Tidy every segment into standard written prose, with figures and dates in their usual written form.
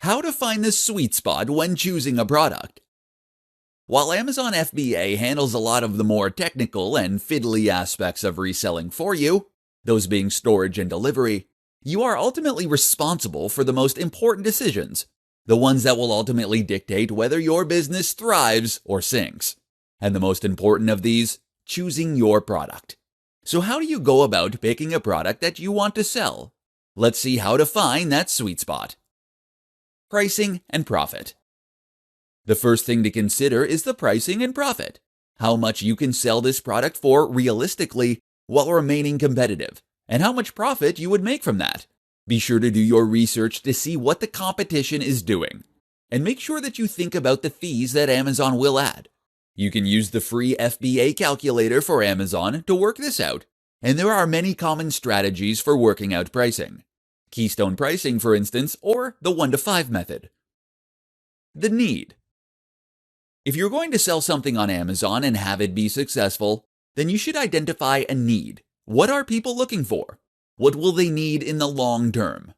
How to find the sweet spot when choosing a product. While Amazon FBA handles a lot of the more technical and fiddly aspects of reselling for you, those being storage and delivery, you are ultimately responsible for the most important decisions, the ones that will ultimately dictate whether your business thrives or sinks. And the most important of these, choosing your product. So how do you go about picking a product that you want to sell? Let's see how to find that sweet spot. Pricing and profit. The first thing to consider is the pricing and profit. How much you can sell this product for realistically while remaining competitive, and how much profit you would make from that. Be sure to do your research to see what the competition is doing, and make sure that you think about the fees that Amazon will add. You can use the free FBA calculator for Amazon to work this out, and there are many common strategies for working out pricing. Keystone pricing, for instance, or the 1-to-5 method. The need. If you're going to sell something on Amazon and have it be successful, then you should identify a need. What are people looking for? What will they need in the long term?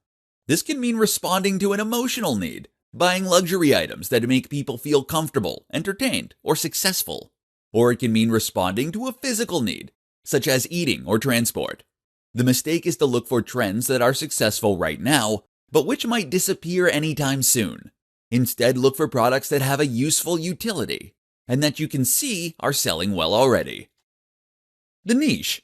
This can mean responding to an emotional need, buying luxury items that make people feel comfortable, entertained, or successful. Or it can mean responding to a physical need, such as eating or transport. The mistake is to look for trends that are successful right now, but which might disappear anytime soon. Instead, look for products that have a useful utility, and that you can see are selling well already. The niche.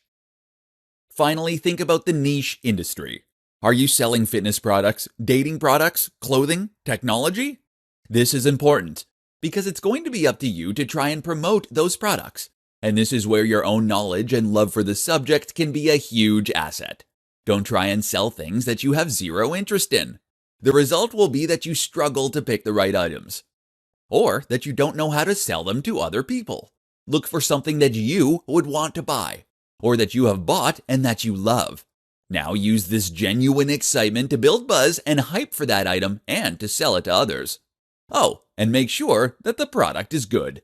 Finally, think about the niche industry. Are you selling fitness products, dating products, clothing, technology? This is important, because it's going to be up to you to try and promote those products. And this is where your own knowledge and love for the subject can be a huge asset. Don't try and sell things that you have zero interest in. The result will be that you struggle to pick the right items, or that you don't know how to sell them to other people. Look for something that you would want to buy, or that you have bought and that you love. Now use this genuine excitement to build buzz and hype for that item and to sell it to others. Oh, and make sure that the product is good.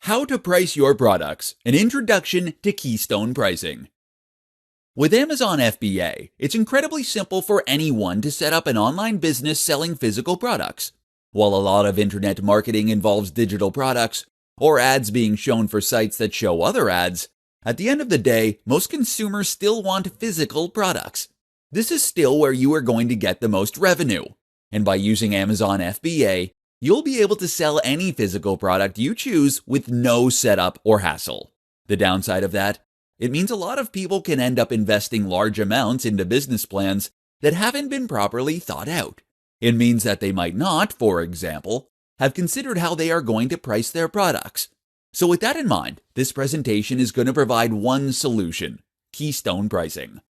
How to price your products, an introduction to Keystone pricing. With Amazon FBA, it's incredibly simple for anyone to set up an online business selling physical products. While a lot of internet marketing involves digital products, or ads being shown for sites that show other ads, at the end of the day, most consumers still want physical products. This is still where you are going to get the most revenue. And by using Amazon FBA, you'll be able to sell any physical product you choose with no setup or hassle. The downside of that, it means a lot of people can end up investing large amounts into business plans that haven't been properly thought out. It means that they might not, for example, have considered how they are going to price their products. So with that in mind, this presentation is going to provide one solution: Keystone pricing.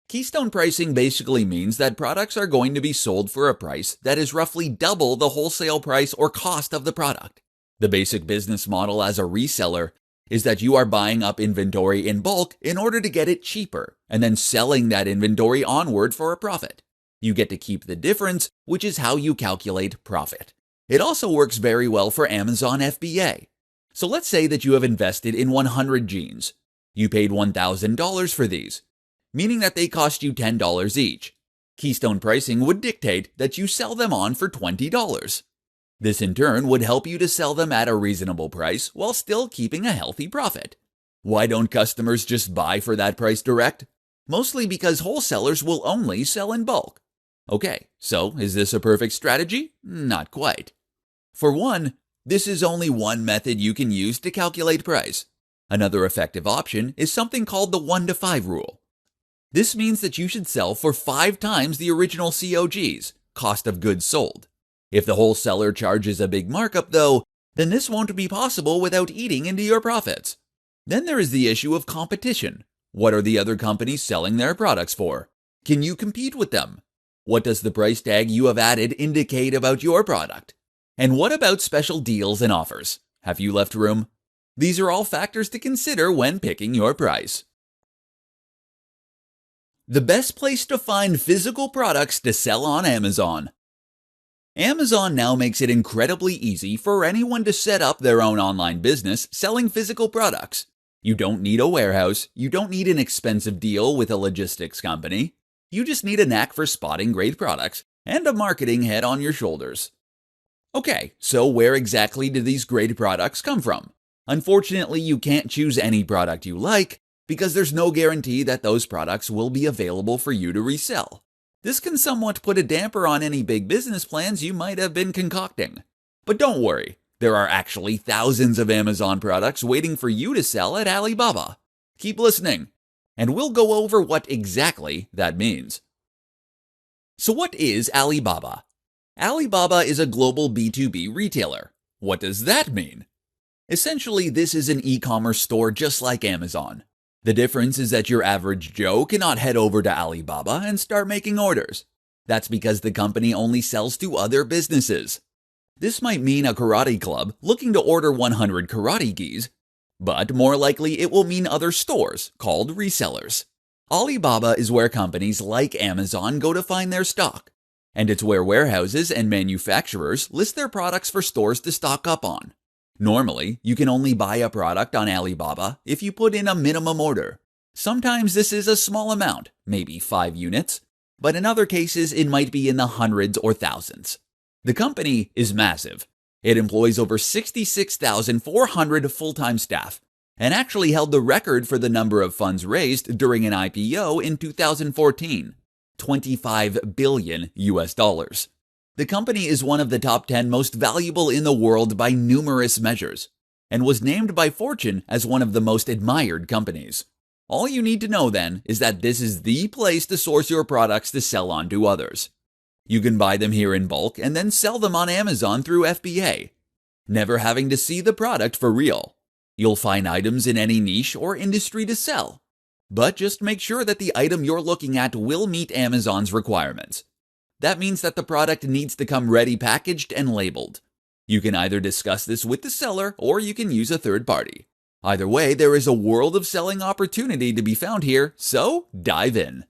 Keystone pricing basically means that products are going to be sold for a price that is roughly double the wholesale price or cost of the product. The basic business model as a reseller is that you are buying up inventory in bulk in order to get it cheaper, and then selling that inventory onward for a profit. You get to keep the difference, which is how you calculate profit. It also works very well for Amazon FBA. So let's say that you have invested in 100 jeans. You paid $1,000 for these, meaning that they cost you $10 each. Keystone pricing would dictate that you sell them on for $20. This in turn would help you to sell them at a reasonable price while still keeping a healthy profit. Why don't customers just buy for that price direct? Mostly because wholesalers will only sell in bulk. Okay, so is this a perfect strategy? Not quite. For one, this is only one method you can use to calculate price. Another effective option is something called the 1-to-5 rule. This means that you should sell for 5 times the original COGs, cost of goods sold. If the wholesaler charges a big markup though, then this won't be possible without eating into your profits. Then there is the issue of competition. What are the other companies selling their products for? Can you compete with them? What does the price tag you have added indicate about your product? And what about special deals and offers? Have you left room? These are all factors to consider when picking your price. The best place to find physical products to sell on Amazon. Amazon now makes it incredibly easy for anyone to set up their own online business selling physical products. You don't need a warehouse, you don't need an expensive deal with a logistics company. You just need a knack for spotting great products and a marketing head on your shoulders. Okay, so where exactly do these great products come from? Unfortunately, you can't choose any product you like because there's no guarantee that those products will be available for you to resell. This can somewhat put a damper on any big business plans you might have been concocting. But don't worry, there are actually thousands of Amazon products waiting for you to sell at Alibaba. Keep listening, and we'll go over what exactly that means. So what is Alibaba? Alibaba is a global B2B retailer. What does that mean? Essentially, this is an e-commerce store just like Amazon. The difference is that your average Joe cannot head over to Alibaba and start making orders. That's because the company only sells to other businesses. This might mean a karate club looking to order 100 karate gis, but more likely it will mean other stores called resellers. Alibaba is where companies like Amazon go to find their stock, and it's where warehouses and manufacturers list their products for stores to stock up on. Normally, you can only buy a product on Alibaba if you put in a minimum order. Sometimes this is a small amount, maybe 5 units, but in other cases it might be in the hundreds or thousands. The company is massive. It employs over 66,400 full-time staff, and actually held the record for the number of funds raised during an IPO in 2014, $25 billion. The company is one of the top 10 most valuable in the world by numerous measures, and was named by Fortune as one of the most admired companies. All you need to know then is that this is the place to source your products to sell on to others. You can buy them here in bulk and then sell them on Amazon through FBA, never having to see the product for real. You'll find items in any niche or industry to sell, but just make sure that the item you're looking at will meet Amazon's requirements. That means that the product needs to come ready packaged and labeled. You can either discuss this with the seller or you can use a third party. Either way, there is a world of selling opportunity to be found here, so dive in.